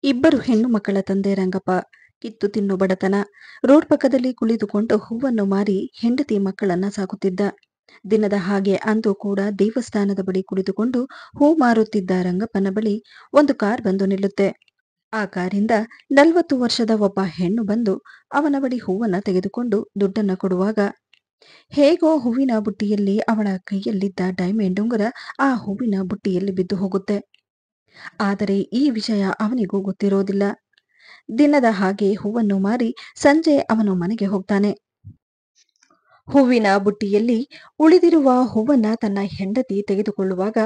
ಇಬ್ಬರು ಹೆಣ್ಣು ಮಕ್ಕಳ ತಂದೆ ರಂಗಪ್ಪ ಕಿತ್ತು ತಿನ್ನು ಬಡತನ. ರೋಡ್ ಪಕ್ಕದಲ್ಲಿ ಕುಳಿತುಕೊಂಡು ಹೂವನ್ನು ಮಾರಿ ಹೆಂಡತಿ ಮಕ್ಕಳನ್ನ ಸಾಕುತ್ತಿದ್ದ. ದಿನದ ಹಾಗೆ ಅಂದು ಕೂಡ ದೇವಸ್ಥಾನದ ಬಳಿ ಕುಳಿತುಕೊಂಡು ಹೂ ಮಾರುತ್ತಿದ್ದ ರಂಗಪ್ಪನ ಬಳಿ ಒಂದು ಕಾರ್ ಬಂದು ನಿಲ್ಲುತ್ತೆ. ಆ ಕಾರಿಂದ 40 ವರ್ಷದ ಒಬ್ಬ ಹೆಣ್ಣು ಬಂದು ಅವನ ಬಳಿ ಹೂವನ್ನ ತೆಗೆದುಕೊಂಡು ದುಡ್ಡನ್ನ ಕೊಡುವಾಗ ಹೇಗೋ ಹೂವಿನ ಬುಟ್ಟಿಯಲ್ಲಿ ಅವಳ ಕೈಯಲ್ಲಿದ್ದ ಡೈಮಂಡ್ ಉಂಗುರ ಆ ಹೂವಿನ ಬುಟ್ಟಿಯಲ್ಲಿ ಬಿದ್ದು ಹೋಗುತ್ತೆ. ಆದರೆ ಈ ವಿಷಯ ಅವನಿಗೂ ಗೊತ್ತಿರೋದಿಲ್ಲ. ದಿನದ ಹಾಗೆ ಹೂವನ್ನು ಮಾರಿ ಸಂಜೆ ಅವನು ಮನೆಗೆ ಹೋಗ್ತಾನೆ. ಹೂವಿನ ಬುಟ್ಟಿಯಲ್ಲಿ ಉಳಿದಿರುವ ಹೂವನ್ನ ತನ್ನ ಹೆಂಡತಿ ತೆಗೆದುಕೊಳ್ಳುವಾಗ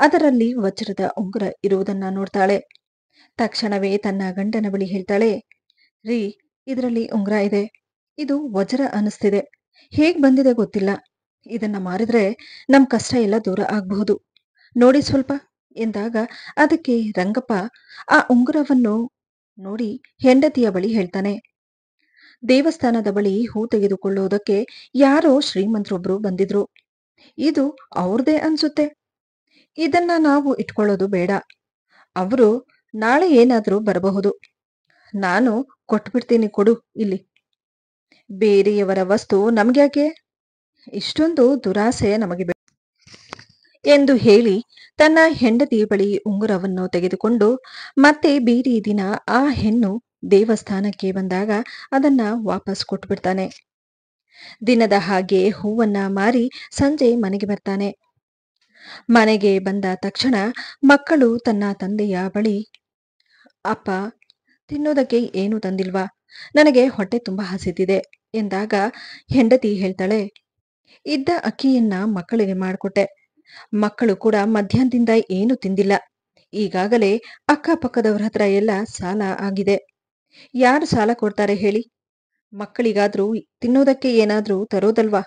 ಅದರಲ್ಲಿ ವಜ್ರದ ಉಂಗುರ ಇರುವುದನ್ನ ನೋಡ್ತಾಳೆ. ತಕ್ಷಣವೇ ತನ್ನ ಗಂಡನ ಬಳಿ ಹೇಳ್ತಾಳೆ, ರೀ, ಇದರಲ್ಲಿ ಉಂಗುರ ಇದೆ. ಇದು ವಜ್ರ ಅನಿಸ್ತಿದೆ. ಹೇಗ್ ಬಂದಿದೆ ಗೊತ್ತಿಲ್ಲ. ಇದನ್ನ ಮಾರಿದ್ರೆ ನಮ್ ಕಷ್ಟ ಎಲ್ಲ ದೂರ ಆಗಬಹುದು. ನೋಡಿ ಸ್ವಲ್ಪ ಎಂದಾಗ ಅದಕ್ಕೆ ರಂಗಪ್ಪ ಆ ಉಂಗುರವನ್ನು ನೋಡಿ ಹೆಂಡತಿಯ ಬಳಿ ಹೇಳ್ತಾನೆ, ದೇವಸ್ಥಾನದ ಬಳಿ ಹೂ ತೆಗೆದುಕೊಳ್ಳುವುದಕ್ಕೆ ಯಾರೋ ಶ್ರೀಮಂತರೊಬ್ರು ಬಂದಿದ್ರು. ಇದು ಅವ್ರದೇ ಅನ್ಸುತ್ತೆ. ಇದನ್ನ ನಾವು ಇಟ್ಕೊಳ್ಳೋದು ಬೇಡ. ಅವರು ನಾಳೆ ಏನಾದ್ರೂ ಬರಬಹುದು. ನಾನು ಕೊಟ್ಬಿಡ್ತೀನಿ, ಕೊಡು ಇಲ್ಲಿ. ಬೇರೆಯವರ ವಸ್ತು ನಮ್ಗ್ಯಾಕೆ? ಇಷ್ಟೊಂದು ದುರಾಸೆ ನಮಗೆ ಬೇಡ ಎಂದು ಹೇಳಿ ತನ್ನ ಹೆಂಡತಿ ಬಳಿ ಉಂಗುರವನ್ನು ತೆಗೆದುಕೊಂಡು ಮತ್ತೆ ಬೇರೆ ದಿನ ಆ ಹೆಣ್ಣು ದೇವಸ್ಥಾನಕ್ಕೆ ಬಂದಾಗ ಅದನ್ನ ವಾಪಸ್ ಕೊಟ್ಬಿಡ್ತಾನೆ. ದಿನದ ಹಾಗೆ ಹೂವನ್ನ ಮಾರಿ ಸಂಜೆ ಮನೆಗೆ ಬರ್ತಾನೆ. ಮನೆಗೆ ಬಂದ ತಕ್ಷಣ ಮಕ್ಕಳು ತನ್ನ ತಂದೆಯ ಬಳಿ, ಅಪ್ಪ, ತಿನ್ನೋದಕ್ಕೆ ಏನು ತಂದಿಲ್ವಾ? ನನಗೆ ಹೊಟ್ಟೆ ತುಂಬಾ ಹಸಿತಿದೆ ಎಂದಾಗ ಹೆಂಡತಿ ಹೇಳ್ತಾಳೆ, ಇದ್ದ ಅಕ್ಕಿಯನ್ನ ಮಕ್ಕಳಿಗೆ ಮಾಡಿಕೊಟ್ಟೆ. ಮಕ್ಕಳು ಕೂಡ ಮಧ್ಯಾಹ್ನದಿಂದ ಏನು ತಿಂದಿಲ್ಲ. ಈಗಾಗಲೇ ಅಕ್ಕಪಕ್ಕದವ್ರ ಹತ್ರ ಎಲ್ಲ ಸಾಲ ಆಗಿದೆ. ಯಾರು ಸಾಲ ಕೊಡ್ತಾರೆ ಹೇಳಿ? ಮಕ್ಕಳಿಗಾದ್ರೂ ತಿನ್ನೋದಕ್ಕೆ ಏನಾದ್ರೂ ತರೋದಲ್ವಾ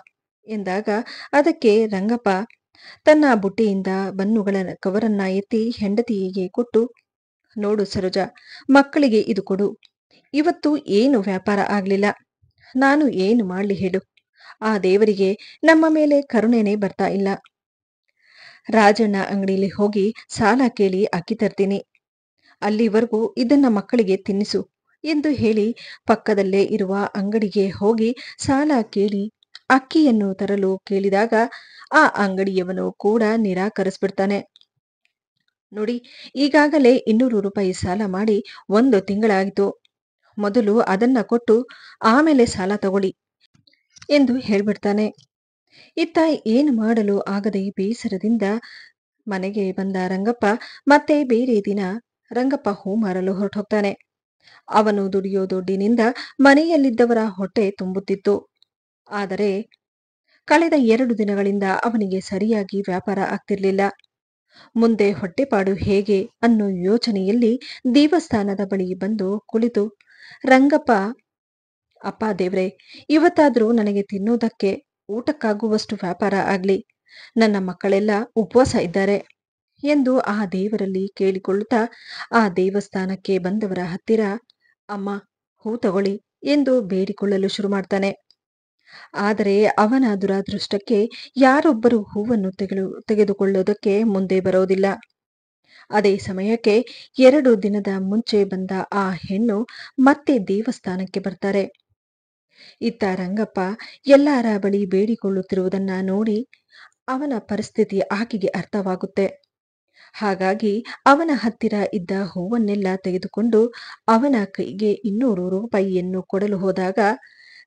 ಎಂದಾಗ ಅದಕ್ಕೆ ರಂಗಪ್ಪ ತನ್ನ ಬುಟ್ಟಿಯಿಂದ ಬನ್ನುಗಳ ಕವರನ್ನ ಎತ್ತಿ ಹೆಂಡತಿಗೆ ಕೊಟ್ಟು, ನೋಡು ಸರೋಜ, ಮಕ್ಕಳಿಗೆ ಇದು ಕೊಡು. ಇವತ್ತು ಏನು ವ್ಯಾಪಾರ ಆಗ್ಲಿಲ್ಲ. ನಾನು ಏನು ಮಾಡ್ಲಿ ಹೇಳು? ಆ ದೇವರಿಗೆ ನಮ್ಮ ಮೇಲೆ ಕರುಣೆನೇ ಬರ್ತಾ ಇಲ್ಲ. ರಾಜಣ್ಣ ಅಂಗಡಿಲಿ ಹೋಗಿ ಸಾಲ ಕೇಳಿ ಅಕ್ಕಿ ತರ್ತೀನಿ. ಅಲ್ಲಿವರೆಗೂ ಇದನ್ನ ಮಕ್ಕಳಿಗೆ ತಿನ್ನಿಸು ಎಂದು ಹೇಳಿ ಪಕ್ಕದಲ್ಲೇ ಇರುವ ಅಂಗಡಿಗೆ ಹೋಗಿ ಸಾಲ ಕೇಳಿ ಅಕ್ಕಿಯನ್ನು ತರಲು ಕೇಳಿದಾಗ ಆ ಅಂಗಡಿಯವನು ಕೂಡ ನಿರಾಕರಿಸ್ಬಿಡ್ತಾನೆ. ನೋಡಿ, ಈಗಾಗಲೇ 200 ರೂಪಾಯಿ ಸಾಲ ಮಾಡಿ 1 ತಿಂಗಳಾಯಿತು. ಮೊದಲು ಅದನ್ನ ಕೊಟ್ಟು ಆಮೇಲೆ ಸಾಲ ತಗೊಳ್ಳಿ ಎಂದು ಹೇಳ್ಬಿಡ್ತಾನೆ. ಇತ್ತ ಏನು ಮಾಡಲು ಆಗದೆ ಬೇಸರದಿಂದ ಮನೆಗೆ ಬಂದ ರಂಗಪ್ಪ ಮತ್ತೆ ಬೇರೆ ದಿನ ರಂಗಪ್ಪ ಹೂ ಮಾರಲು ಹೊರಟೋಗ್ತಾನೆ. ಅವನು ದುಡಿಯೋ ದುಡ್ಡಿನಿಂದ ಮನೆಯಲ್ಲಿದ್ದವರ ಹೊಟ್ಟೆ ತುಂಬುತ್ತಿತ್ತು. ಆದರೆ ಕಳೆದ 2 ದಿನಗಳಿಂದ ಅವನಿಗೆ ಸರಿಯಾಗಿ ವ್ಯಾಪಾರ ಆಗ್ತಿರ್ಲಿಲ್ಲ. ಮುಂದೆ ಹೊಟ್ಟೆಪಾಡು ಹೇಗೆ ಅನ್ನೋ ಯೋಚನೆಯಲ್ಲಿ ದೇವಸ್ಥಾನದ ಬಳಿ ಬಂದು ಕುಳಿತು ರಂಗಪ್ಪ, ಅಪ್ಪ ದೇವ್ರೆ, ಇವತ್ತಾದ್ರೂ ನನಗೆ ತಿನ್ನೋದಕ್ಕೆ ಊಟಕ್ಕಾಗುವಷ್ಟು ವ್ಯಾಪಾರ ಆಗ್ಲಿ. ನನ್ನ ಮಕ್ಕಳೆಲ್ಲ ಉಪವಾಸ ಇದ್ದಾರೆ ಎಂದು ಆ ದೇವರಲ್ಲಿ ಕೇಳಿಕೊಳ್ಳುತ್ತಾ ಆ ದೇವಸ್ಥಾನಕ್ಕೆ ಬಂದವರ ಹತ್ತಿರ, ಅಮ್ಮ, ಹೂ ತಗೊಳ್ಳಿ ಎಂದು ಬೇಡಿಕೊಳ್ಳಲು ಶುರು ಮಾಡ್ತಾನೆ. ಆದರೆ ಅವನ ದುರಾದೃಷ್ಟಕ್ಕೆ ಯಾರೊಬ್ಬರು ಹೂವನ್ನು ತೆಗೆದುಕೊಳ್ಳೋದಕ್ಕೆ ಮುಂದೆ ಬರೋದಿಲ್ಲ. ಅದೇ ಸಮಯಕ್ಕೆ 2 ದಿನದ ಮುಂಚೆ ಬಂದ ಆ ಹೆಣ್ಣು ಮತ್ತೆ ದೇವಸ್ಥಾನಕ್ಕೆ ಬರ್ತಾರೆ. ಇತ್ತ ರಂಗಪ್ಪ ಎಲ್ಲರ ಬಳಿ ಬೇಡಿಕೊಳ್ಳುತ್ತಿರುವುದನ್ನ ನೋಡಿ ಅವನ ಪರಿಸ್ಥಿತಿ ಆಕೆಗೆ ಅರ್ಥವಾಗುತ್ತೆ. ಹಾಗಾಗಿ ಅವನ ಹತ್ತಿರ ಇದ್ದ ಹೂವನ್ನೆಲ್ಲ ತೆಗೆದುಕೊಂಡು ಅವನ ಕೈಗೆ 200 ರೂಪಾಯಿಯನ್ನು ಕೊಡಲು ಹೋದಾಗ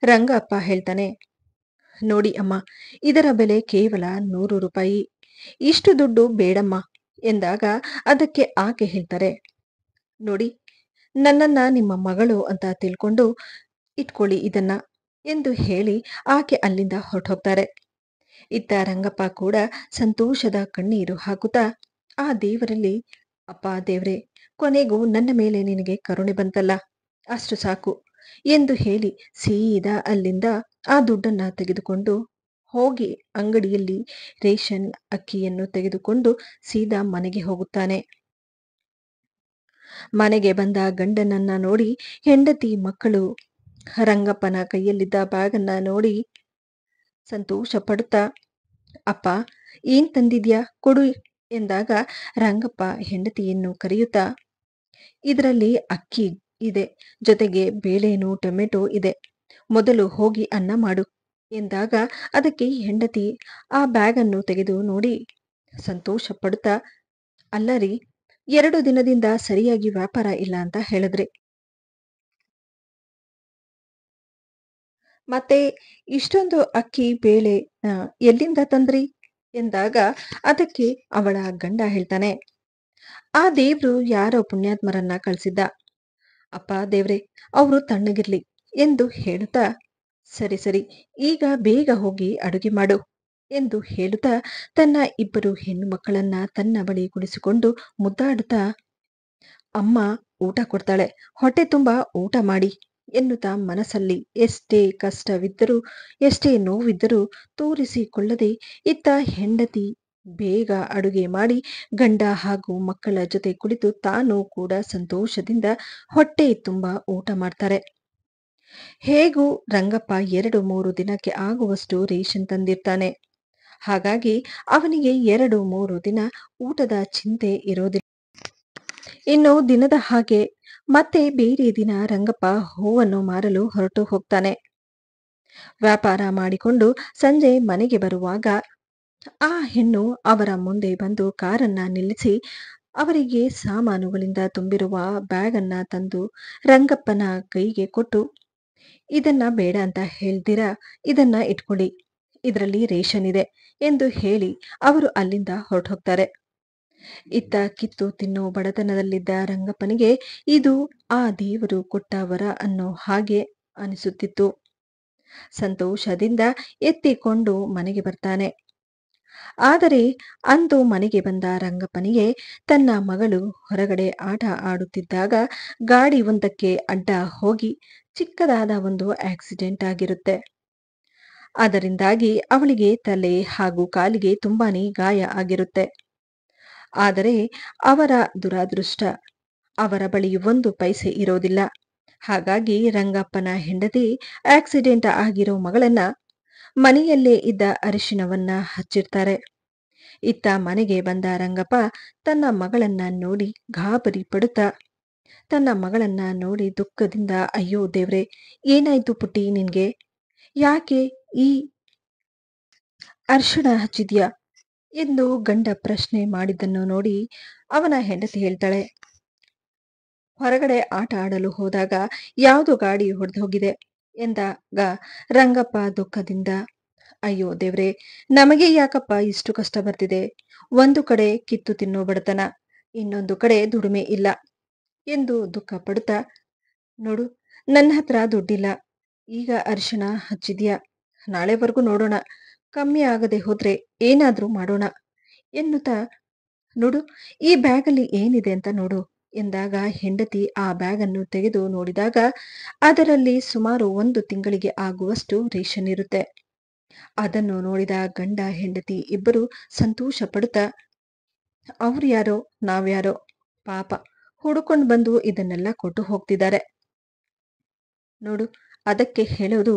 ರಂಗಪ್ಪ ಹೇಳ್ತಾನೆ, ನೋಡಿ ಅಮ್ಮ, ಇದರ ಬೆಲೆ ಕೇವಲ 100 ರೂಪಾಯಿ. ಇಷ್ಟು ದುಡ್ಡು ಬೇಡಮ್ಮ ಎಂದಾಗ ಅದಕ್ಕೆ ಆಕೆ ಹೇಳ್ತಾರೆ, ನೋಡಿ, ನನ್ನನ್ನ ನಿಮ್ಮ ಮಗಳು ಅಂತ ತಿಳ್ಕೊಂಡು ಇಟ್ಕೊಳ್ಳಿ ಇದನ್ನ ಎಂದು ಹೇಳಿ ಆಕೆ ಅಲ್ಲಿಂದ ಹೊರಟೋಗ್ತಾರೆ. ಇತ್ತ ರಂಗಪ್ಪ ಕೂಡ ಸಂತೋಷದ ಕಣ್ಣೀರು ಹಾಕುತ್ತಾ ಆ ದೇವರಲ್ಲಿ, ಅಪ್ಪ ದೇವ್ರೆ, ಕೊನೆಗೂ ನನ್ನ ಮೇಲೆ ನಿನಗೆ ಕರುಣೆ ಬಂತಲ್ಲ, ಅಷ್ಟು ಸಾಕು ಎಂದು ಹೇಳಿ ಸೀದಾ ಅಲ್ಲಿಂದ ಆ ದುಡ್ಡನ್ನ ತೆಗೆದುಕೊಂಡು ಹೋಗಿ ಅಂಗಡಿಯಲ್ಲಿ ರೇಷನ್ ಅಕ್ಕಿಯನ್ನು ತೆಗೆದುಕೊಂಡು ಸೀದಾ ಮನೆಗೆ ಹೋಗುತ್ತಾನೆ. ಮನೆಗೆ ಬಂದ ಗಂಡನನ್ನ ನೋಡಿ ಹೆಂಡತಿ ಮಕ್ಕಳು ರಂಗಪ್ಪನ ಕೈಯಲ್ಲಿದ್ದ ಬ್ಯಾಗನ್ನ ನೋಡಿ ಸಂತೋಷ ಪಡುತ್ತಾ, ಅಪ್ಪ, ಏನ್ ತಂದಿದ್ಯಾ, ಕೊಡು ಎಂದಾಗ ರಂಗಪ್ಪ ಹೆಂಡತಿಯನ್ನು ಕರೆಯುತ್ತಾ, ಇದರಲ್ಲಿ ಅಕ್ಕಿ ಇದೆ, ಜೊತೆಗೆ ಬೇಳೆನು ಟೊಮೆಟೊ ಇದೆ. ಮೊದಲು ಹೋಗಿ ಅನ್ನ ಮಾಡು ಎಂದಾಗ ಅದಕ್ಕೆ ಹೆಂಡತಿ ಆ ಬ್ಯಾಗನ್ನು ತೆಗೆದು ನೋಡಿ ಸಂತೋಷ ಪಡುತ್ತಾ, ಅಲ್ಲ ರೀ, 2 ದಿನದಿಂದ ಸರಿಯಾಗಿ ವ್ಯಾಪಾರ ಇಲ್ಲ ಅಂತ ಹೇಳಿದ್ರಿ. ಮತ್ತೆ ಇಷ್ಟೊಂದು ಅಕ್ಕಿ, ಬೇಳೆ ಎಲ್ಲಿಂದ ತಂದ್ರಿ? ಎಂದಾಗ ಅದಕ್ಕೆ ಅವಳ ಗಂಡ ಹೇಳ್ತಾನೆ, ಆ ದೇವ್ರು ಯಾರೋ ಪುಣ್ಯಾತ್ಮರನ್ನ ಕಳ್ಸಿದ್ದ. ಅಪ್ಪ ದೇವ್ರೆ, ಅವರು ತಣ್ಣಗಿರ್ಲಿ ಎಂದು ಹೇಳುತ್ತಾ, ಸರಿ ಸರಿ, ಈಗ ಬೇಗ ಹೋಗಿ ಅಡುಗೆ ಮಾಡು ಎಂದು ಹೇಳುತ್ತಾ ತನ್ನ ಇಬ್ಬರು ಹೆಣ್ಣು ಮಕ್ಕಳನ್ನ ತನ್ನ ಬಳಿ ಕುಳಿಸಿಕೊಂಡು ಮುದ್ದಾಡುತ್ತಾ, ಅಮ್ಮ ಊಟ ಕೊಡ್ತಾಳೆ, ಹೊಟ್ಟೆ ತುಂಬಾ ಊಟ ಮಾಡಿ ಎನ್ನುತ್ತಾ ಮನಸ್ಸಲ್ಲಿ ಎಷ್ಟೇ ಕಷ್ಟವಿದ್ದರೂ ಎಷ್ಟೇ ನೋವಿದ್ದರೂ ತೋರಿಸಿಕೊಳ್ಳದೆ ಇತ್ತ ಹೆಂಡತಿ ಬೇಗ ಅಡುಗೆ ಮಾಡಿ ಗಂಡ ಹಾಗೂ ಮಕ್ಕಳ ಜೊತೆ ಕುಳಿತು ತಾನು ಕೂಡ ಸಂತೋಷದಿಂದ ಹೊಟ್ಟೆ ತುಂಬ ಊಟ ಮಾಡ್ತಾರೆ. ಹೇಗೂ ರಂಗಪ್ಪ 2-3 ದಿನಕ್ಕೆ ಆಗುವಷ್ಟು ರೇಷನ್ ತಂದಿರ್ತಾನೆ. ಹಾಗಾಗಿ ಅವನಿಗೆ 2-3 ದಿನ ಊಟದ ಚಿಂತೆ ಇರೋದಿಲ್ಲ. ಇನ್ನು ದಿನದ ಹಾಗೆ ಮತ್ತೆ ಬೇರೆ ದಿನ ರಂಗಪ್ಪ ಹೂವನ್ನು ಮಾರಲು ಹೊರಟು ಹೋಗ್ತಾನೆ. ವ್ಯಾಪಾರ ಮಾಡಿಕೊಂಡು ಸಂಜೆ ಮನೆಗೆ ಬರುವಾಗ ಆ ಹೆಣ್ಣು ಅವರ ಮುಂದೆ ಬಂದು ಕಾರನ್ನ ನಿಲ್ಲಿಸಿ ಅವರಿಗೆ ಸಾಮಾನುಗಳಿಂದ ತುಂಬಿರುವ ಬ್ಯಾಗನ್ನ ತಂದು ರಂಗಪ್ಪನ ಕೈಗೆ ಕೊಟ್ಟು, ಇದನ್ನ ಬೇಡ ಅಂತ ಹೇಳ್ದಿರಾ, ಇದನ್ನ ಇಟ್ಕೊಳ್ಳಿ, ಇದರಲ್ಲಿ ರೇಷನ್ ಇದೆ ಎಂದು ಹೇಳಿ ಅವರು ಅಲ್ಲಿಂದ ಹೊರಟೋಗ್ತಾರೆ. ಇತ್ತ ಕಿತ್ತು ತಿನ್ನೋ ಬಡತನದಲ್ಲಿದ್ದ ರಂಗಪ್ಪನಿಗೆ ಇದು ಆ ದೇವರು ಕೊಟ್ಟ ವರ ಅನ್ನೋ ಹಾಗೆ ಅನಿಸುತ್ತಿತ್ತು. ಸಂತೋಷದಿಂದ ಎತ್ತಿಕೊಂಡು ಮನೆಗೆ ಬರ್ತಾನೆ. ಆದರೆ ಅಂದು ಮನೆಗೆ ಬಂದ ರಂಗಪ್ಪನಿಗೆ ತನ್ನ ಮಗಳು ಹೊರಗಡೆ ಆಟ ಆಡುತ್ತಿದ್ದಾಗ ಗಾಡಿ ಒಂದಕ್ಕೆ ಅಡ್ಡ ಹೋಗಿ ಚಿಕ್ಕದಾದ ಒಂದು ಆಕ್ಸಿಡೆಂಟ್ ಆಗಿರುತ್ತೆ. ಅದರಿಂದಾಗಿ ಅವಳಿಗೆ ತಲೆ ಹಾಗೂ ಕಾಲಿಗೆ ತುಂಬಾನೇ ಗಾಯ ಆಗಿರುತ್ತೆ. ಆದರೆ ಅವರ ದುರಾದೃಷ್ಟ, ಅವರ ಬಳಿ 1 ಪೈಸೆ ಇರೋದಿಲ್ಲ. ಹಾಗಾಗಿ ರಂಗಪ್ಪನ ಹೆಂಡತಿ ಆಕ್ಸಿಡೆಂಟ್ ಆಗಿರೋ ಮಗಳನ್ನ ಮನೆಯಲ್ಲೇ ಇದ್ದ ಅರಿಶಿನವನ್ನ ಹಚ್ಚಿರ್ತಾರೆ. ಇತ್ತ ಮನೆಗೆ ಬಂದ ರಂಗಪ್ಪ ತನ್ನ ಮಗಳನ್ನ ನೋಡಿ ಗಾಬರಿ ಪಡುತ್ತಾ, ತನ್ನ ಮಗಳನ್ನ ನೋಡಿ ದುಃಖದಿಂದ, ಅಯ್ಯೋ ದೇವ್ರೆ, ಏನಾಯ್ತು ಪುಟ್ಟಿ ನಿನ್ಗೆ? ಯಾಕೆ ಈ ಅರ್ಶಿಣ ಹಚ್ಚಿದ್ಯಾ ಎಂದು ಗಂಡ ಪ್ರಶ್ನೆ ಮಾಡಿದ್ದನ್ನು ನೋಡಿ ಅವನ ಹೆಂಡತಿ ಹೇಳ್ತಾಳೆ, ಹೊರಗಡೆ ಆಟ ಆಡಲು ಹೋದಾಗ ಯಾವುದು ಗಾಡಿ ಹೊಡೆದು ಹೋಗಿದೆ ಎಂದಾಗ ರಂಗಪ್ಪ ದುಃಖದಿಂದ, ಅಯ್ಯೋ ದೇವ್ರೆ, ನಮಗೆ ಯಾಕಪ್ಪ ಇಷ್ಟು ಕಷ್ಟ ಬರ್ತಿದೆ? ಒಂದು ಕಡೆ ಕಿತ್ತು ತಿನ್ನೋ ಬಡತನ, ಇನ್ನೊಂದು ಕಡೆ ದುಡಿಮೆ ಇಲ್ಲ ಎಂದು ದುಃಖ ಪಡುತ್ತಾ, ನೋಡು, ನನ್ನ ಹತ್ರ ದುಡ್ಡಿಲ್ಲ, ಈಗ ಅರಿಶಿಣ ಹಚ್ಚಿದ್ಯಾ, ನಾಳೆವರೆಗೂ ನೋಡೋಣ, ಕಮ್ಮಿ ಆಗದೆ ಹೋದ್ರೆ ಏನಾದ್ರೂ ಮಾಡೋಣ ಎನ್ನುತ್ತಾ, ನೋಡು, ಈ ಬ್ಯಾಗಲ್ಲಿ ಏನಿದೆ ಅಂತ ನೋಡು ಎಂದಾಗ ಹೆಂಡತಿ ಆ ಬ್ಯಾಗನ್ನು ತೆಗೆದು ನೋಡಿದಾಗ ಅದರಲ್ಲಿ ಸುಮಾರು 1 ತಿಂಗಳಿಗೆ ಆಗುವಷ್ಟು ರೇಷನ್ ಇರುತ್ತೆ. ಅದನ್ನು ನೋಡಿದ ಗಂಡ ಹೆಂಡತಿ ಇಬ್ಬರು ಸಂತೋಷ ಪಡುತ್ತಾ, ಅವ್ರು ಯಾರೋ ನಾವ್ಯಾರೋ, ಪಾಪ ಹುಡುಕೊಂಡು ಬಂದು ಇದನ್ನೆಲ್ಲ ಕೊಟ್ಟು ಹೋಗ್ತಿದ್ದಾರೆ. ನೋಡು, ಅದಕ್ಕೆ ಹೇಳೋದು,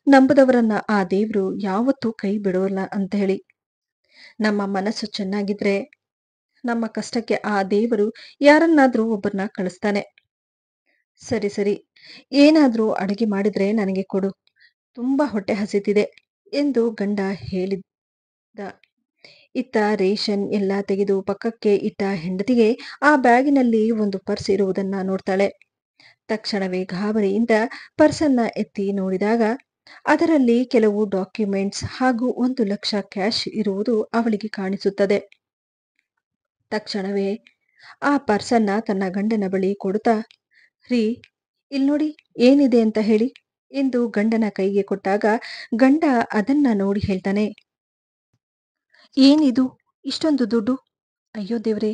ನಂಬದವರನ್ನ ಆ ದೇವ್ರು ಯಾವತ್ತೂ ಕೈ ಬಿಡೋಲ್ಲ ಅಂತ ಹೇಳಿ. ನಮ್ಮ ಮನಸ್ಸು ಚೆನ್ನಾಗಿದ್ರೆ ನಮ್ಮ ಕಷ್ಟಕ್ಕೆ ಆ ದೇವರು ಯಾರನ್ನಾದ್ರೂ ಒಬ್ಬರನ್ನ ಕಳಿಸ್ತಾನೆ. ಸರಿ ಸರಿ, ಏನಾದ್ರೂ ಅಡುಗೆ ಮಾಡಿದ್ರೆ ನನಗೆ ಕೊಡು, ತುಂಬಾ ಹೊಟ್ಟೆ ಹಸಿತಿದೆ ಎಂದು ಗಂಡ ಹೇಳಿದ್ದ. ಇತ್ತ ರೇಷನ್ ಎಲ್ಲ ತೆಗೆದು ಪಕ್ಕಕ್ಕೆ ಇಟ್ಟ ಹೆಂಡತಿಗೆ ಆ ಬ್ಯಾಗಿನಲ್ಲಿ ಒಂದು ಪರ್ಸ್ ಇರುವುದನ್ನ ನೋಡ್ತಾಳೆ. ತಕ್ಷಣವೇ ಗಾಬರಿಯಿಂದ ಪರ್ಸನ್ನ ಎತ್ತಿ ನೋಡಿದಾಗ ಅದರಲ್ಲಿ ಕೆಲವು ಡಾಕ್ಯುಮೆಂಟ್ಸ್ ಹಾಗೂ 1 ಲಕ್ಷ ಕ್ಯಾಶ್ ಇರುವುದು ಅವಳಿಗೆ ಕಾಣಿಸುತ್ತದೆ. ತಕ್ಷಣವೇ ಆ ಪರ್ಸನ್ನ ತನ್ನ ಗಂಡನ ಬಳಿ ಕೊಡುತ್ತಾ, ರೀ, ನೋಡಿ ಏನಿದೆ ಅಂತ ಹೇಳಿ ಎಂದು ಗಂಡನ ಕೈಗೆ ಕೊಟ್ಟಾಗ ಗಂಡ ಅದನ್ನ ನೋಡಿ ಹೇಳ್ತಾನೆ, ಏನಿದು, ಇಷ್ಟೊಂದು ದುಡ್ಡು? ಅಯ್ಯೋ ದೇವ್ರೆ,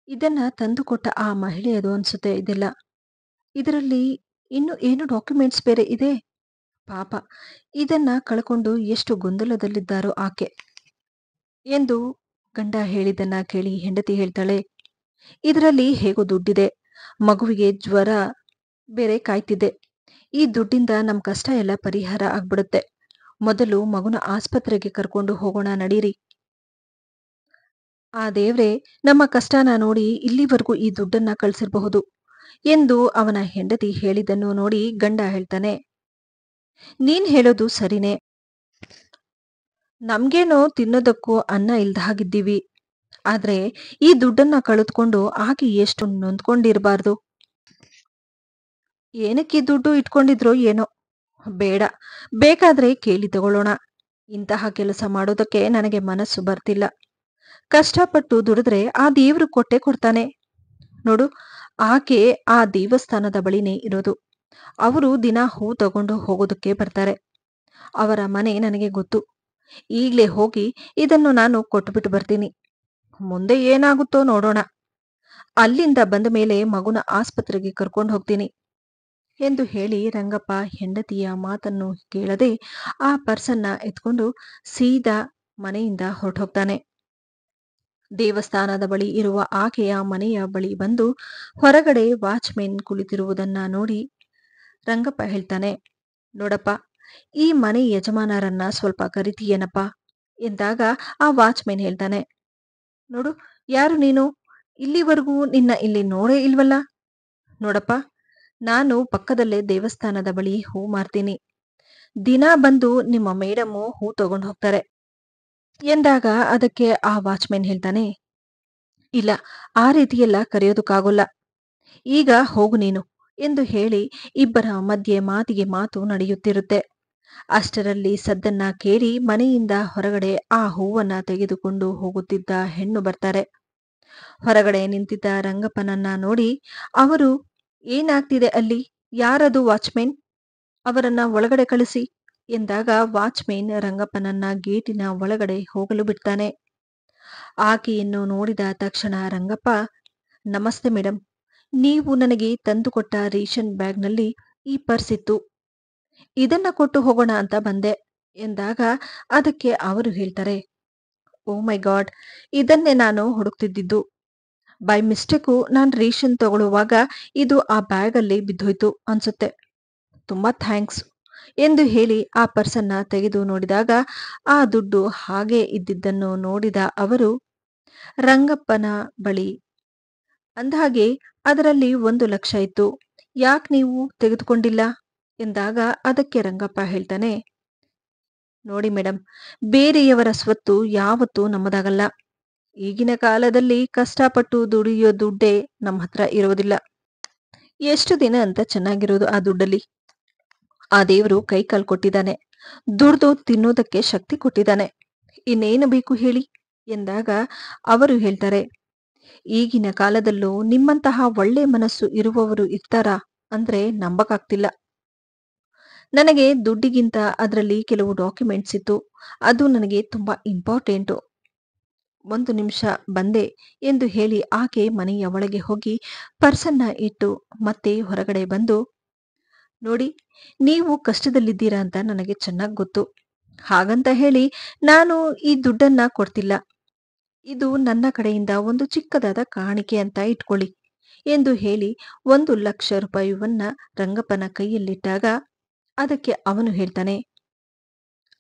ಇದನ್ನ ತಂದುಕೊಟ್ಟ ಆ ಮಹಿಳೆಯದು ಅನ್ಸುತ್ತೆ ಇದೆಲ್ಲ. ಇದರಲ್ಲಿ ಇನ್ನು ಏನು ಡಾಕ್ಯುಮೆಂಟ್ಸ್ ಬೇರೆ ಇದೆ. ಪಾಪ, ಇದನ್ನ ಕಳ್ಕೊಂಡು ಎಷ್ಟು ಗೊಂದಲದಲ್ಲಿದ್ದಾರೋ ಆಕೆ ಎಂದು ಗಂಡ ಹೇಳಿದ್ದನ್ನ ಕೇಳಿ ಹೆಂಡತಿ ಹೇಳ್ತಾಳೆ, ಇದರಲ್ಲಿ ಹೇಗೋ ದುಡ್ಡಿದೆ, ಮಗುವಿಗೆ ಜ್ವರ ಬೇರೆ ಕಾಯ್ತಿದೆ, ಈ ದುಡ್ಡಿಂದ ನಮ್ ಕಷ್ಟ ಎಲ್ಲ ಪರಿಹಾರ ಆಗ್ಬಿಡುತ್ತೆ. ಮೊದಲು ಮಗುನ ಆಸ್ಪತ್ರೆಗೆ ಕರ್ಕೊಂಡು ಹೋಗೋಣ ನಡೀರಿ. ಆ ದೇವ್ರೆ ನಮ್ಮ ಕಷ್ಟನ ನೋಡಿ ಇಲ್ಲಿವರೆಗೂ ಈ ದುಡ್ಡನ್ನ ಕಳ್ಸಿರ್ಬಹುದು. ಎಂದು ಅವನ ಹೆಂಡತಿ ಹೇಳಿದ್ದನ್ನು ನೋಡಿ ಗಂಡ ಹೇಳ್ತಾನೆ, ನೀನ್ ಹೇಳೋದು ಸರಿನೇ. ನಮ್ಗೇನೋ ತಿನ್ನೋದಕ್ಕೂ ಅನ್ನ ಇಲ್ದ ಹಾಗಿದ್ದೀವಿ. ಆದ್ರೆ ಈ ದುಡ್ಡನ್ನ ಕಳೆದುಕೊಂಡು ಆಕೆ ಎಷ್ಟು ನೊಂದ್ಕೊಂಡಿರ್ಬಾರ್ದು. ಏನಕ್ಕೆ ಈ ದುಡ್ಡು ಇಟ್ಕೊಂಡಿದ್ರೋ ಏನೋ. ಬೇಡ, ಬೇಕಾದ್ರೆ ಕೇಳಿ ತಗೊಳ್ಳೋಣ. ಇಂತಹ ಕೆಲಸ ಮಾಡೋದಕ್ಕೆ ನನಗೆ ಮನಸ್ಸು ಬರ್ತಿಲ್ಲ. ಕಷ್ಟಪಟ್ಟು ದುಡಿದ್ರೆ ಆ ದೇವ್ರು ಕೊಟ್ಟೆ ಕೊಡ್ತಾನೆ. ನೋಡು, ಆಕೆ ಆ ದೇವಸ್ಥಾನದ ಬಳಿನೇ ಇರೋದು. ಅವರು ದಿನ ಹೂ ತಗೊಂಡು ಹೋಗೋದಕ್ಕೆ ಬರ್ತಾರೆ. ಅವರ ಮನೆ ನನಗೆ ಗೊತ್ತು. ಈಗ್ಲೇ ಹೋಗಿ ಇದನ್ನು ನಾನು ಕೊಟ್ಬಿಟ್ಟು ಬರ್ತೀನಿ. ಮುಂದೆ ಏನಾಗುತ್ತೋ ನೋಡೋಣ. ಅಲ್ಲಿಂದ ಬಂದ ಮೇಲೆ ಮಗುನ ಆಸ್ಪತ್ರೆಗೆ ಕರ್ಕೊಂಡು ಹೋಗ್ತೀನಿ ಎಂದು ಹೇಳಿ ರಂಗಪ್ಪ ಹೆಂಡತಿಯ ಮಾತನ್ನು ಕೇಳದೆ ಆ ಪರ್ಸನ್ನ ಎತ್ಕೊಂಡು ಸೀದಾ ಮನೆಯಿಂದ ಹೊರಟೋಗ್ತಾನೆ. ದೇವಸ್ಥಾನದ ಬಳಿ ಇರುವ ಆಕೆಯ ಮನೆಯ ಬಳಿ ಬಂದು ಹೊರಗಡೆ ವಾಚ್ಮೆನ್ ಕುಳಿತಿರುವುದನ್ನ ನೋಡಿ ರಂಗಪ್ಪ ಹೇಳ್ತಾನೆ, ನೋಡಪ್ಪ, ಈ ಮನೆ ಯಜಮಾನರನ್ನ ಸ್ವಲ್ಪ ಕರಿತೀಯೇನಪ್ಪ ಎಂದಾಗ ಆ ವಾಚ್ಮೆನ್ ಹೇಳ್ತಾನೆ, ನೋಡು, ಯಾರು ನೀನು? ಇಲ್ಲಿವರೆಗೂ ನಿನ್ನ ಇಲ್ಲಿ ನೋಡೇ ಇಲ್ವಲ್ಲ. ನೋಡಪ್ಪ, ನಾನು ಪಕ್ಕದಲ್ಲೇ ದೇವಸ್ಥಾನದ ಬಳಿ ಹೂ ಮಾರ್ತೀನಿ. ದಿನ ಬಂದು ನಿಮ್ಮ ಮೇಡಮ್ಮು ಹೂ ತಗೊಂಡು ಹೋಗ್ತಾರೆ ಎಂದಾಗ ಅದಕ್ಕೆ ಆ ವಾಚ್ಮೆನ್ ಹೇಳ್ತಾನೆ, ಇಲ್ಲ, ಆ ರೀತಿಯೆಲ್ಲ ಕರೆಯೋದಕ್ಕಾಗೋಲ್ಲ. ಈಗ ಹೋಗು ನೀನು ಎಂದು ಹೇಳಿ ಇಬ್ಬರ ಮಧ್ಯೆ ಮಾತಿಗೆ ಮಾತು ನಡೆಯುತ್ತಿರುತ್ತೆ. ಅಷ್ಟರಲ್ಲಿ ಸದ್ದನ್ನ ಕೇಳಿ ಮನೆಯಿಂದ ಹೊರಗಡೆ ಆ ಹೂವನ್ನ ತೆಗೆದುಕೊಂಡು ಹೋಗುತ್ತಿದ್ದ ಹೆಣ್ಣು ಬರ್ತಾರೆ. ಹೊರಗಡೆ ನಿಂತಿದ್ದ ರಂಗಪ್ಪನನ್ನ ನೋಡಿ ಅವರು, ಏನಾಗ್ತಿದೆ ಅಲ್ಲಿ? ಯಾರದು ವಾಚ್ಮೆನ್? ಅವರನ್ನ ಒಳಗಡೆ ಕಳಿಸಿ ಎಂದಾಗ ವಾಚ್ಮೆನ್ ರಂಗಪ್ಪನನ್ನ ಗೇಟಿನ ಒಳಗಡೆ ಹೋಗಲು ಬಿಡ್ತಾನೆ. ಆಕೆಯನ್ನು ನೋಡಿದ ತಕ್ಷಣ ರಂಗಪ್ಪ, ನಮಸ್ತೆ ಮೇಡಮ್, ನೀವು ನನಗೆ ತಂದುಕೊಟ್ಟ ರೇಷನ್ ಬ್ಯಾಗ್ನಲ್ಲಿ ಈ ಪರ್ಸ್ ಇತ್ತು. ಇದನ್ನ ಕೊಟ್ಟು ಹೋಗೋಣ ಅಂತ ಬಂದೆ ಎಂದಾಗ ಅದಕ್ಕೆ ಅವರು ಹೇಳ್ತಾರೆ, ಓ ಮೈ ಗಾಡ್, ಇದನ್ನೇ ನಾನು ಹುಡುಕ್ತಿದ್ದಿದ್ದು. ಬೈ ಮಿಸ್ಟೇಕು ನಾನು ರೇಷನ್ ತಗೊಳ್ಳುವಾಗ ಇದು ಆ ಬ್ಯಾಗಲ್ಲಿ ಬಿದ್ದೋಯ್ತು ಅನ್ಸುತ್ತೆ. ತುಂಬಾ ಥ್ಯಾಂಕ್ಸ್ ಎಂದು ಹೇಳಿ ಆ ಪರ್ಸನ್ನ ತೆಗೆದು ನೋಡಿದಾಗ ಆ ದುಡ್ಡು ಹಾಗೆ ಇದ್ದಿದ್ದನ್ನು ನೋಡಿದ ಅವರು ರಂಗಪ್ಪನ ಬಳಿ ಅಂದಹಾಗೆ ಅದರಲ್ಲಿ 1,00,000 ಇತ್ತು. ಯಾಕೆ ನೀವು ತೆಗೆದುಕೊಂಡಿಲ್ಲ ಎಂದಾಗ ಅದಕ್ಕೆ ರಂಗಪ್ಪ ಹೇಳ್ತಾನೆ, ನೋಡಿ ಮೇಡಮ್, ಬೇರೆಯವರ ಸ್ವತ್ತು ಯಾವತ್ತೂ ನಮ್ಮದಾಗಲ್ಲ. ಈಗಿನ ಕಾಲದಲ್ಲಿ ಕಷ್ಟಪಟ್ಟು ದುಡಿಯೋ ದುಡ್ಡೇ ನಮ್ಮ ಹತ್ರ ಇರೋದಿಲ್ಲ. ಎಷ್ಟು ದಿನ ಅಂತ ಚೆನ್ನಾಗಿರೋದು ಆ ದುಡ್ಡಲ್ಲಿ? ಆ ದೇವರು ಕೈ ಕಾಲು ಕೊಟ್ಟಿದ್ದಾನೆ, ದುಡ್ದು ತಿನ್ನೋದಕ್ಕೆ ಶಕ್ತಿ ಕೊಟ್ಟಿದ್ದಾನೆ. ಇನ್ನೇನು ಬೇಕು ಹೇಳಿ ಎಂದಾಗ ಅವರು ಹೇಳ್ತಾರೆ, ಈಗಿನ ಕಾಲದಲ್ಲೂ ನಿಮ್ಮಂತಹ ಒಳ್ಳೆ ಮನಸ್ಸು ಇರುವವರು ಇರ್ತಾರಾ ಅಂದ್ರೆ ನಂಬಕ್ಕಾಗ್ತಿಲ್ಲ. ನನಗೆ ದುಡ್ಡಿಗಿಂತ ಅದರಲ್ಲಿ ಕೆಲವು ಡಾಕ್ಯುಮೆಂಟ್ಸ್ ಇತ್ತು. ಅದು ನನಗೆ ತುಂಬಾ ಇಂಪಾರ್ಟೆಂಟು. 1 ನಿಮಿಷ ಬಂದೆ ಎಂದು ಹೇಳಿ ಆಕೆ ಮನೆಯ ಒಳಗೆ ಹೋಗಿ ಪರ್ಸನ್ನ ಇಟ್ಟು ಮತ್ತೆ ಹೊರಗಡೆ ಬಂದು, ನೋಡಿ, ನೀವು ಕಷ್ಟದಲ್ಲಿದ್ದೀರಾ ಅಂತ ನನಗೆ ಚೆನ್ನಾಗಿ ಗೊತ್ತು. ಹಾಗಂತ ಹೇಳಿ ನಾನು ಈ ದುಡ್ಡನ್ನ ಕೊಡ್ತಿಲ್ಲ. ಇದು ನನ್ನ ಕಡೆಯಿಂದ ಒಂದು ಚಿಕ್ಕದಾದ ಕಾಣಿಕೆ ಅಂತ ಇಟ್ಕೊಳ್ಳಿ ಎಂದು ಹೇಳಿ 1,00,000 ರೂಪಾಯಿಯನ್ನ ರಂಗಪ್ಪನ ಕೈಯಲ್ಲಿಟ್ಟಾಗ ಅದಕ್ಕೆ ಅವನು ಹೇಳ್ತಾನೆ,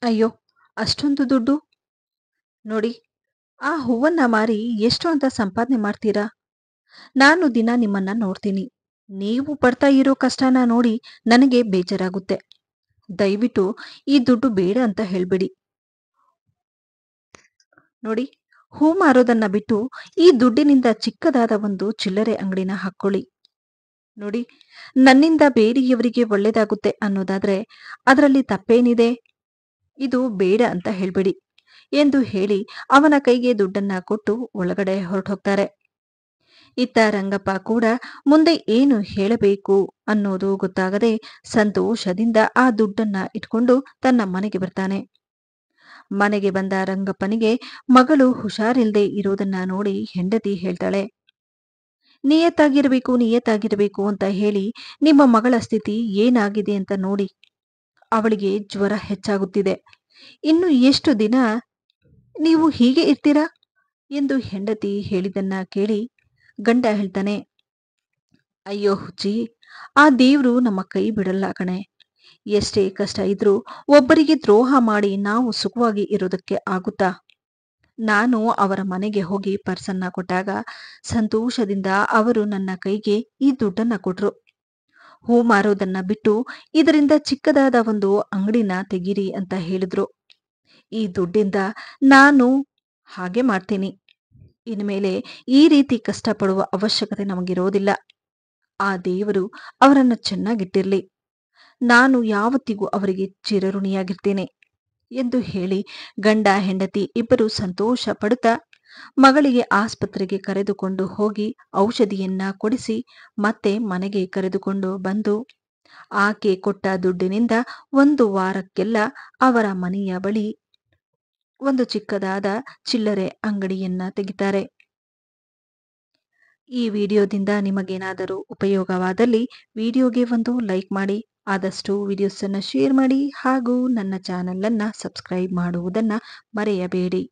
ಅಯ್ಯೋ, ಅಷ್ಟೊಂದು ದುಡ್ಡು? ನೋಡಿ, ಆ ಹೂವನ್ನ ಮಾರಿ ಎಷ್ಟು ಅಂತ ಸಂಪಾದನೆ ಮಾಡ್ತೀರಾ? ನಾನು ದಿನ ನಿಮ್ಮನ್ನ ನೋಡ್ತೀನಿ. ನೀವು ಪಡ್ತಾ ಇರೋ ಕಷ್ಟನ ನೋಡಿ ನನಗೆ ಬೇಜಾರಾಗುತ್ತೆ. ದಯವಿಟ್ಟು ಈ ದುಡ್ಡು ಬೇಡ ಅಂತ ಹೇಳ್ಬೇಡಿ. ನೋಡಿ, ಹೂ ಮಾರೋದನ್ನ ಬಿಟ್ಟು ಈ ದುಡ್ಡಿನಿಂದ ಚಿಕ್ಕದಾದ ಒಂದು ಚಿಲ್ಲರೆ ಅಂಗಡಿನ ಹಾಕ್ಕೊಳ್ಳಿ. ನೋಡಿ, ನನ್ನಿಂದ ಬೇರೆಯವರಿಗೆ ಒಳ್ಳೇದಾಗುತ್ತೆ ಅನ್ನೋದಾದ್ರೆ ಅದರಲ್ಲಿ ತಪ್ಪೇನಿದೆ? ಇದು ಬೇಡ ಅಂತ ಹೇಳ್ಬೇಡಿ ಎಂದು ಹೇಳಿ ಅವನ ಕೈಗೆ ದುಡ್ಡನ್ನ ಕೊಟ್ಟು ಒಳಗಡೆ ಹೊರಟೋಗ್ತಾರೆ. ಇತ್ತ ರಂಗಪ್ಪ ಕೂಡ ಮುಂದೆ ಏನು ಹೇಳಬೇಕು ಅನ್ನೋದು ಗೊತ್ತಾಗದೆ ಸಂತೋಷದಿಂದ ಆ ದುಡ್ಡನ್ನ ಇಟ್ಕೊಂಡು ತನ್ನ ಮನೆಗೆ ಬರ್ತಾನೆ. ಮನೆಗೆ ಬಂದ ರಂಗಪ್ಪನಿಗೆ ಮಗಳು ಹುಷಾರಿಲ್ದೆ ಇರೋದನ್ನ ನೋಡಿ ಹೆಂಡತಿ ಹೇಳ್ತಾಳೆ, ನಿಯತ್ತಾಗಿರ್ಬೇಕು ನಿಯತ್ತಾಗಿರ್ಬೇಕು ಅಂತ ಹೇಳಿ ನಿಮ್ಮ ಮಗಳ ಸ್ಥಿತಿ ಏನಾಗಿದೆ ಅಂತ ನೋಡಿ. ಅವಳಿಗೆ ಜ್ವರ ಹೆಚ್ಚಾಗುತ್ತಿದೆ. ಇನ್ನು ಎಷ್ಟು ದಿನ ನೀವು ಹೀಗೆ ಇರ್ತೀರಾ ಎಂದು ಹೆಂಡತಿ ಹೇಳಿದನ್ನ ಕೇಳಿ ಗಂಡ ಹೇಳ್ತಾನೆ, ಅಯ್ಯೋ ಹುಚ್ಚಿ, ಆ ದೇವ್ರು ನಮ್ಮ ಕೈ ಬಿಡಲ್ಲ ಕಣೆ. ಎಷ್ಟೇ ಕಷ್ಟ ಇದ್ರೂ ಒಬ್ಬರಿಗೆ ದ್ರೋಹ ಮಾಡಿ ನಾವು ಸುಖವಾಗಿ ಇರೋದಕ್ಕೆ ಆಗುತ್ತಾ? ನಾನು ಅವರ ಮನೆಗೆ ಹೋಗಿ ಪರ್ಸನ್ನ ಕೊಟ್ಟಾಗ ಸಂತೋಷದಿಂದ ಅವರು ನನ್ನ ಕೈಗೆ ಈ ದುಡ್ಡನ್ನ ಕೊಟ್ರು. ಹೂ ಮಾರೋದನ್ನ ಬಿಟ್ಟು ಇದರಿಂದ ಚಿಕ್ಕದಾದ ಒಂದು ಅಂಗಡಿನ ತೆಗೀರಿ ಅಂತ ಹೇಳಿದ್ರು. ಈ ದುಡ್ಡಿಂದ ನಾನು ಹಾಗೆ ಮಾಡ್ತೀನಿ. ಇನ್ಮೇಲೆ ಈ ರೀತಿ ಕಷ್ಟಪಡುವ ಅವಶ್ಯಕತೆ ನಮಗಿರೋದಿಲ್ಲ. ಆ ದೇವರು ಅವರನ್ನು ಚೆನ್ನಾಗಿಟ್ಟಿರ್ಲಿ. ನಾನು ಯಾವತ್ತಿಗೂ ಅವರಿಗೆ ಚಿರಋಣಿಯಾಗಿರ್ತೇನೆ ಎಂದು ಹೇಳಿ ಗಂಡ ಹೆಂಡತಿ ಇಬ್ಬರು ಸಂತೋಷ ಪಡುತ್ತಾ ಮಗಳಿಗೆ ಆಸ್ಪತ್ರೆಗೆ ಕರೆದುಕೊಂಡು ಹೋಗಿ ಔಷಧಿಯನ್ನ ಕೊಡಿಸಿ ಮತ್ತೆ ಮನೆಗೆ ಕರೆದುಕೊಂಡು ಬಂದು ಆಕೆ ಕೊಟ್ಟ ದುಡ್ಡಿನಿಂದ ಒಂದು ವಾರಕ್ಕೆಲ್ಲ ಅವರ ಮನೆಯ ಬಳಿ ಒಂದು ಚಿಕ್ಕದಾದ ಚಿಲ್ಲರೆ ಅಂಗಡಿಯನ್ನ ತೆಗಿತಾರೆ. ಈ ವಿಡಿಯೋದಿಂದ ನಿಮಗೇನಾದರೂ ಉಪಯೋಗವಾದಲ್ಲಿ ವಿಡಿಯೋಗೆ ಒಂದು ಲೈಕ್ ಮಾಡಿ, ಆದಷ್ಟು ವಿಡಿಯೋಸನ್ನು ಶೇರ್ ಮಾಡಿ ಹಾಗೂ ನನ್ನ ಚಾನಲನ್ನು ಸಬ್ಸ್ಕ್ರೈಬ್ ಮಾಡುವುದನ್ನು ಮರೆಯಬೇಡಿ.